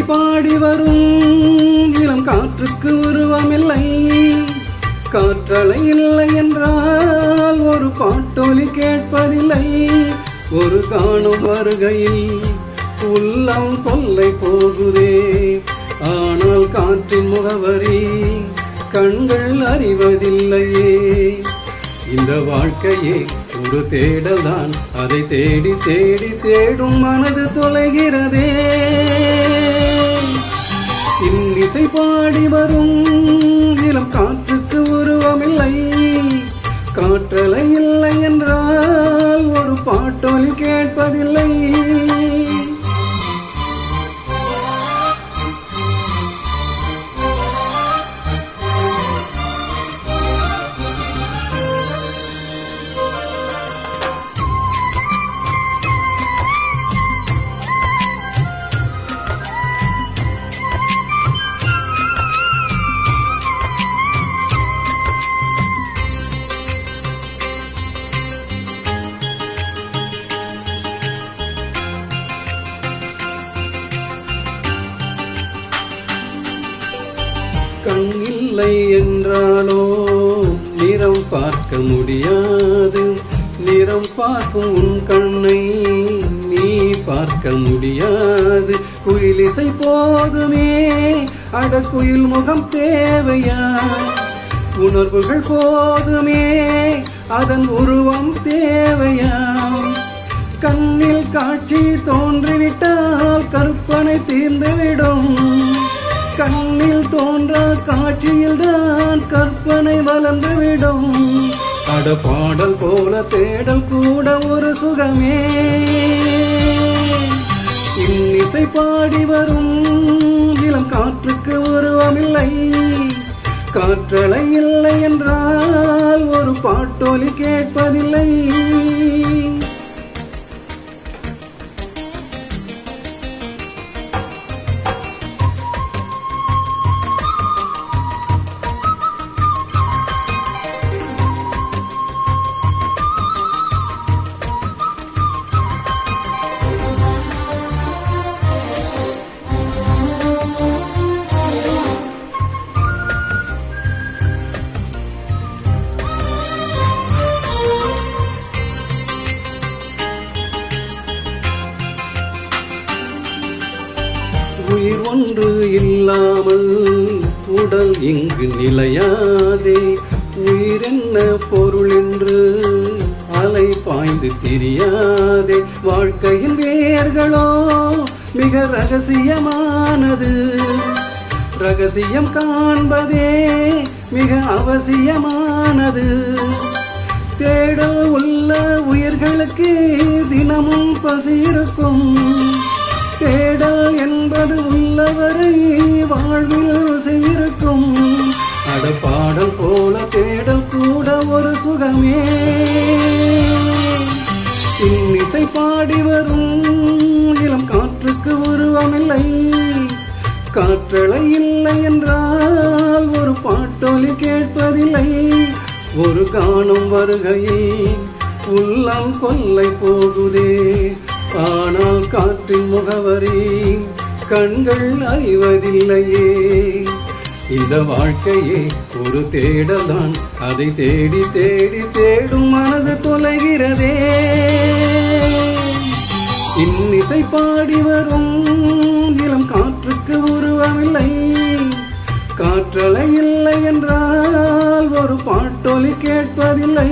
பாடி வரும் இளம் காற்றுக்கு உருவமில்லை. காற்றலை இல்லை என்றால் ஒரு பாட்டொலி கேட்பதில்லை. ஒரு காணும் வருகையில் உள்ளம் கொள்ளை போகுதே. ஆனால் காற்றின் முகவரி கண்கள் அறிவதில்லையே. இந்த வாழ்க்கையே ஒரு தேடல்தான். அதை தேடி தேடி தேடும் மனது தொலைகிறதே. இன்னிசை பாடி வரும் இளம் காற்றுக்கு உருவமில்லை. காற்றலை இல்லை என்றால் ஒரு பாட்டொலி கேட்பதில்லை. கண் இல்லை என்றாலோ நிறம் பார்க்க முடியாது. நிறம் பார்க்கும் உன் கண்ணை நீ பார்க்க முடியாது. குயிலிசை போதுமே, அடக்குயில் முகம் தேவையா? உணர்வுகள் போதுமே, அதன் உருவம் தேவையா? கண்ணில் காட்சி தோன்றிவிட்டால் கற்பனை தீர்ந்துவிடும். கண்ணில் தோன்றா காட்சியில் தான் கற்பனை வளர்ந்துவிடும். அட பாடல் போல தேடல் கூட ஒரு சுகமே. இன்னிசை பாடி வரும் இளம் காற்றுக்கு உருவமில்லை. காற்றலை இல்லை என்றால் ஒரு பாட்டொலி கேட்பதில்லை. உயிர் ஒன்று இல்லாமல் உடல் இங்கு நிலையாதே. உயிர் என்ன பொருள் என்று அலை பாய்ந்து தெரியாதே. வாழ்க்கையின் வேர்களோ மிக ரகசியமானது. ரகசியம் காண்பதே மிக அவசியமானது. தேடல் உள்ள உயிர்களுக்கு தினமும் பசி இருக்கும். தேடல் என்பது உள்ளவரை வாழ்வில் ருசி இருக்கும். அடப்பாடல் போல தேடல் கூட ஒரு சுகமே. இன்னிசை பாடி வரும் இளம் காற்றுக்கு உருவமில்லை. காற்றலை இல்லை என்றால் ஒரு பாட்டொலி கேட்பதில்லை. ஒரு காணும் வருகையில் உள்ளம் கொள்ளை போகுதே. ஆனால் காற்றின் முகவரி கண்கள் அறிவதில்லையே. இந்த வாழ்க்கையே ஒரு தேடல்தான். அதை தேடி தேடி தேடும் மனது தொலைகிறதே. இன்னிசை பாடி வரும் இளம் காற்றுக்கு உருவமில்லை. காற்றலை இல்லை என்றால் ஒரு பாட்டொலி கேட்பதில்லை.